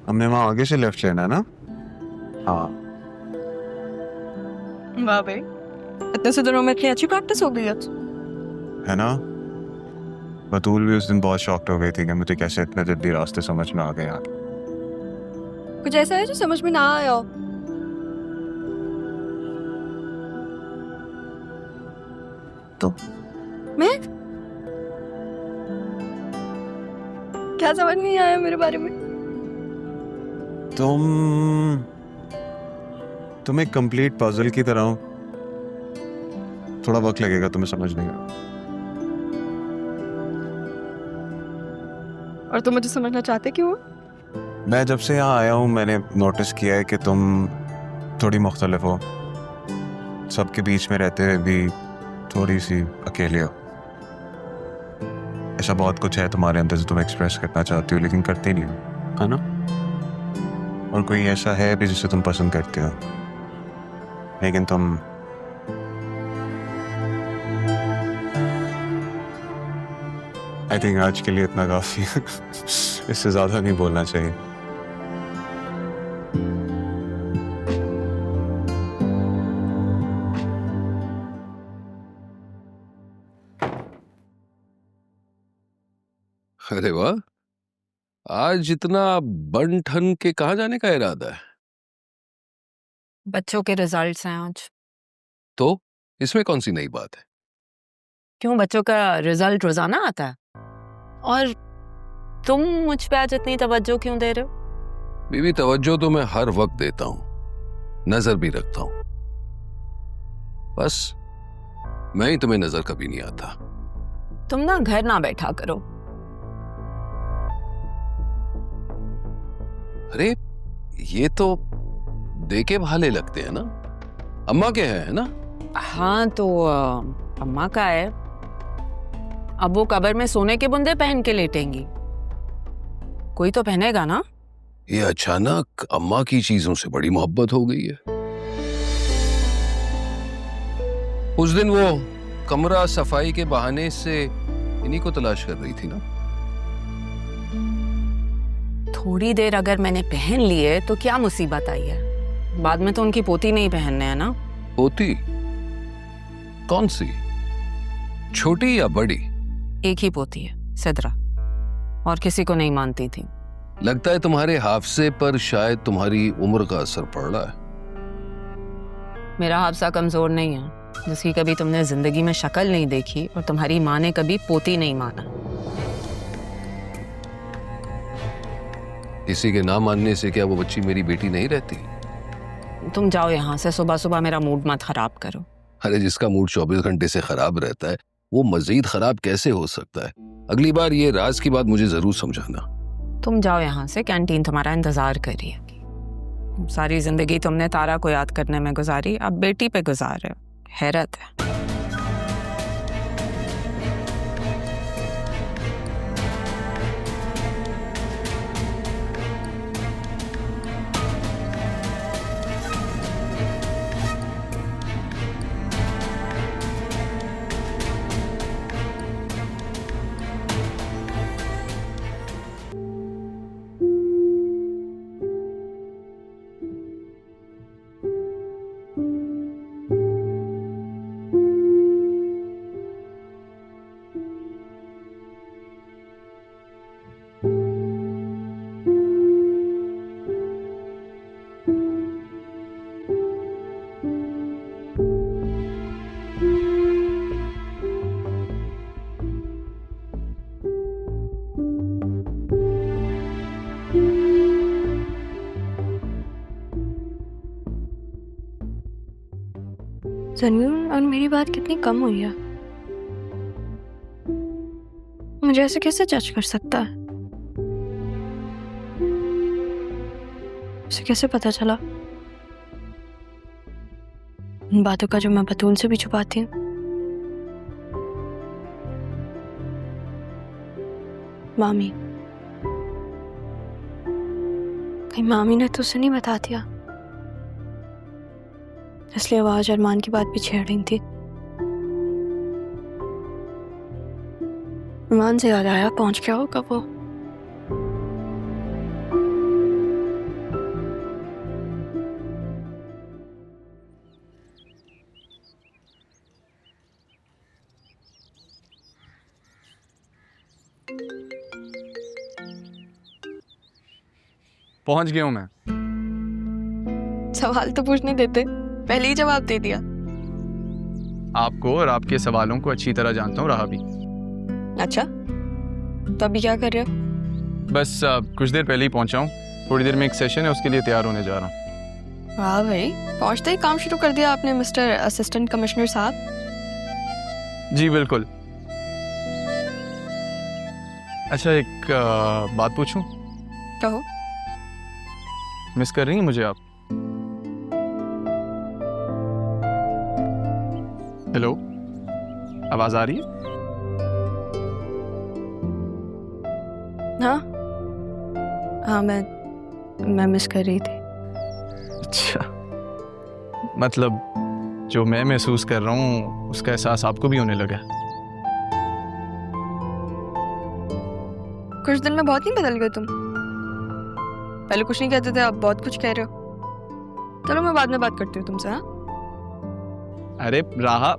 हमने वहां आगे से लेफ्ट लेना है ना? हाँ। वाह भाई, इतने से दिनों में इतनी अच्छी प्रैक्टिस हो गई आज। है ना? बतूल भी उस दिन बहुत शॉक्ड हो गई थी कि मुझे कैसे इतने जल्दी रास्ते समझ में आ गए यार। कुछ ऐसा है जो समझ में ना आया हो? तो मैं क्या समझ नहीं आया मेरे बारे में? तुम एक कंप्लीट पजल की तरह हो। थोड़ा वक्त लगेगा तुम्हें समझने का। और तुम मुझे समझना चाहते क्यों हो? मैं जब से यहाँ आया हूँ मैंने नोटिस किया है कि तुम थोड़ी मुख्तलिफ हो। सबके बीच में रहते हुए भी थोड़ी सी अकेले हो। ऐसा बहुत कुछ है तुम्हारे अंदर जो तुम एक्सप्रेस करना चाहती हो लेकिन करते नहीं हो, है ना? और कोई ऐसा है भी जिसे तुम पसंद करते हो लेकिन तुम आई थिंक आज के लिए इतना काफी है। इससे ज्यादा नहीं बोलना चाहिए। अरे वाह, आज इतना बन ठन के कहाँ जाने का इरादा है? बच्चों के रिजल्ट्स हैं आज। तो इसमें कौन सी नई बात है? क्यों, बच्चों का रिजल्ट रोजाना आता है? और तुम मुझ पे आज इतनी तवज्जो क्यों दे रहे हो? बीवी, तवज्जो तो मैं हर वक्त देता हूँ, नजर भी रखता हूँ। बस मैं ही तुम्हें नजर कभी नहीं आता। तुम ना घर ना बैठा करो। अरे ये तो देखे भाले लगते हैं ना। अम्मा के है ना? हाँ तो अम्मा का है। अब वो कब्र में सोने के बुंदे पहन के लेटेंगी, कोई तो पहनेगा ना। ये अचानक अम्मा की चीजों से बड़ी मोहब्बत हो गई है। उस दिन वो कमरा सफाई के बहाने से इन्हीं को तलाश कर रही थी ना। थोड़ी देर अगर मैंने पहन लिए तो क्या मुसीबत आई है? बाद में तो उनकी पोती नहीं पहनने हैं ना। पोती? कौन सी, छोटी या बड़ी? एक ही पोती है, सिद्रा, और किसी को नहीं मानती थी। लगता है तुम्हारे हाफजे पर शायद तुम्हारी उम्र का असर पड़ रहा है। मेरा हाफसा कमजोर नहीं है, जिसकी कभी तुमने जिंदगी में शक्ल नहीं देखी और तुम्हारी माँ ने कभी पोती नहीं माना। किसी के ना मानने से क्या वो बच्ची मेरी बेटी नहीं रहती? तुम जाओ यहाँ से, सुबह सुबह मेरा मूड मत खराब करो। अरे जिसका मूड 24 घंटे से खराब रहता है वो मजीद खराब कैसे हो सकता है? अगली बार ये राज की बात मुझे जरूर समझाना। तुम जाओ यहाँ से, कैंटीन तुम्हारा इंतजार कर रही है। सारी जिंदगी तुमने तारा को याद करने में गुजारी, अब बेटी पे गुजार रहे हो। हैरत है। जन्नू और मेरी बात कितनी कम हुई है। मुझे ऐसे कैसे जज कर सकता है? उसे कैसे पता चला उन बातों का जो मैं बतूल से भी छुपाती हूँ? मामी, कहीं मामी ने तो उसे नहीं बता दिया, इसलिए वो आज अरमान की बात भी छेड़ रही थी। अरमान से याद आया, पहुंच गया होगा वो। पहुंच गया हूं मैं। सवाल तो पूछने देते, पहले ही जवाब दे दिया। आपको और आपके सवालों को अच्छी तरह जानता हूँ राहा भी। अच्छा, तो अभी क्या कर रहे हो? बस कुछ देर पहले ही पहुंचा हूँ। थोड़ी देर में एक सेशन है, उसके लिए तैयार होने जा रहा हूँ। वाह भाई, पहुंचते ही काम शुरू कर दिया आपने मिस्टर असिस्टेंट कमिश्नर साहब। जी बिल्कुल। अच्छा, एक बात पूछूं? कहो। मिस कर रही हैं मुझे आप? हेलो, आवाज आ रही है? हाँ, मैं मिस कर रही थी। अच्छा, मतलब जो मैं महसूस कर रहा हूँ उसका एहसास आपको भी होने लगा? कुछ दिन में बहुत नहीं बदल गए तुम। पहले कुछ नहीं कहते थे, अब बहुत कुछ कह रहे हो। चलो मैं बाद में बात करती हूँ तुमसे। हाँ, अरे राहा,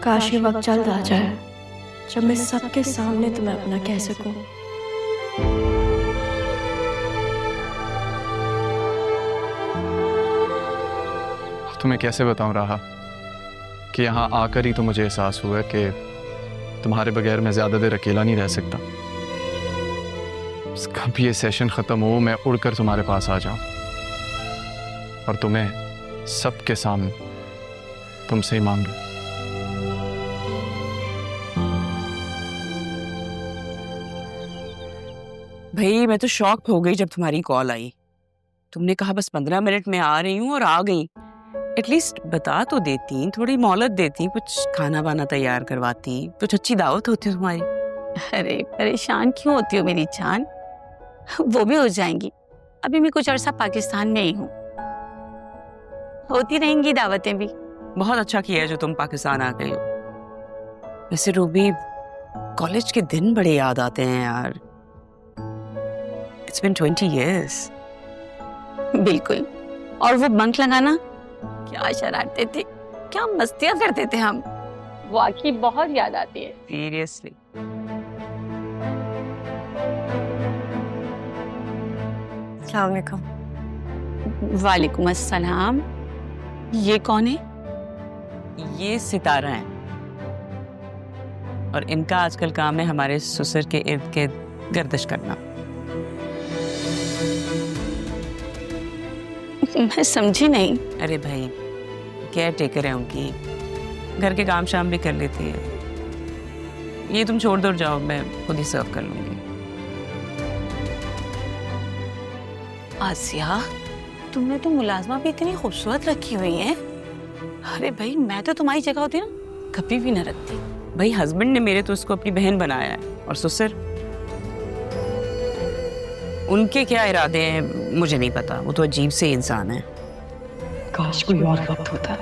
काश ये वक्त जल्द आ जाए जब मैं सबके सामने तुम्हें अपना कह सकूं। तुम्हें कैसे बताऊं राहा कि यहाँ आकर ही तो मुझे एहसास हुआ कि तुम्हारे बगैर मैं ज्यादा देर अकेला नहीं रह सकता। कभी ये सेशन खत्म हो, मैं उड़कर तुम्हारे पास आ जाऊं और तुम्हें सबके सामने तुमसे ही मांगूं। भाई मैं तो शॉक हो गई जब तुम्हारी कॉल आई। तुमने कहा बस 15 मिनट में आ रही हूँ और आ गई। एटलीस्ट बता तो देती, थोड़ी मोहलत देती, कुछ खाना वाना तैयार करवाती, कुछ अच्छी दावत होती तुम्हारी। अरे परेशान क्यों होती हो मेरी जान, वो भी हो जाएंगी। अभी मैं कुछ अर्सा पाकिस्तान में ही हूँ, होती रहेंगी दावतें भी। बहुत अच्छा किया है जो तुम पाकिस्तान आ गई हो। वैसे रूबी, कॉलेज के दिन बड़े याद आते हैं यार। It's been 20 years. बिल्कुल। और वो बंक लगाना, क्या शरारतें थी, क्या मस्तियां करते थे हम, वाकई बहुत याद आती है। Seriously. अस्सलाम वालेकुम। वालेकुम अस्सलाम। ये कौन है? ये सितारा है और इनका आजकल काम है हमारे ससुर के इर्द गिर्द गर्दिश करना। मैं समझी नहीं। अरे भाई, केयर टेकर है उनकी, घर के काम शाम भी कर लेती है। ये तुम छोड़ दो, जाओ, मैं खुद ही सर्व कर लूंगी। आसिया, तुमने तो मुलाजमा भी इतनी खूबसूरत रखी हुई है। अरे भाई, मैं तो तुम्हारी जगह होती ना कभी भी न रखती। भाई हस्बैंड ने मेरे तो उसको अपनी बहन बनाया है, और ससुर, उनके क्या इरादे हैं मुझे नहीं पता। वो तो अजीब से इंसान है। काश कोई और वक्त होता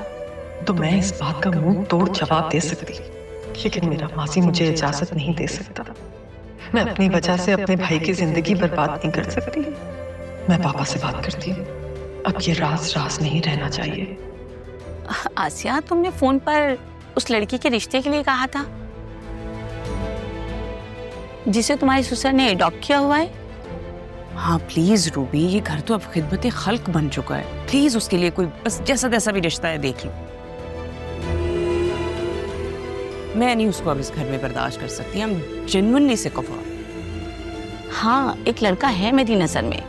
तो मैं इस बात का मुंह तोड़ जवाब दे सकती, लेकिन मेरा माजी मुझे इजाजत नहीं दे सकता। मैं अपनी वजह से अपने भाई की जिंदगी बर्बाद नहीं कर सकती। मैं पापा से बात करती हूँ, अब ये राज राज नहीं रहना चाहिए। आसिया, तुमने फोन पर उस लड़की के रिश्ते के लिए कहा था जिसे तुम्हारे ससुर ने अडॉप्ट किया हुआ है। हाँ प्लीज रूबी, ये घर तो अब खिदमत खल्क बन चुका है। प्लीज उसके लिए कोई बस जैसा जैसा भी रिश्ता है देख लो। मैं नहीं उसको अब इस घर में बर्दाश्त कर सकती। हम जेन्युइनली से कफा। हाँ, एक लड़का है मेरी नजर में,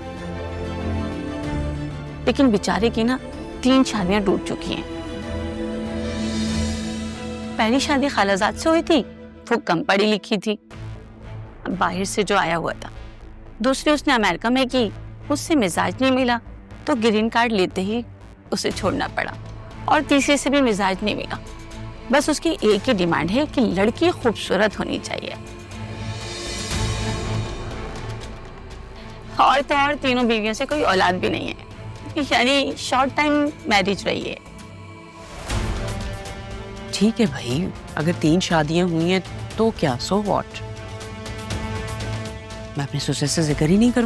लेकिन बेचारे की ना 3 शादियां टूट चुकी हैं। पहली शादी खालाजाद से हुई थी, वो कम पढ़ी लिखी थी, बाहर से जो आया हुआ था। दूसरी उसने अमेरिका में की, उससे मिजाज नहीं मिला तो ग्रीन कार्ड लेते ही उसे छोड़ना पड़ा। और तीसरे से भी मिजाज नहीं मिला। बस उसकी एक ही डिमांड है कि लड़की खूबसूरत होनी चाहिए। और तो और तीनों बीवियों से कोई औलाद भी नहीं है, यानी शॉर्ट टाइम मैरिज रही है। ठीक है भाई, अगर 3 शादियां हुई हैं तो क्या, सो व्हाट। मैं अपने ससुर से जिक्र ही नहीं करूँ।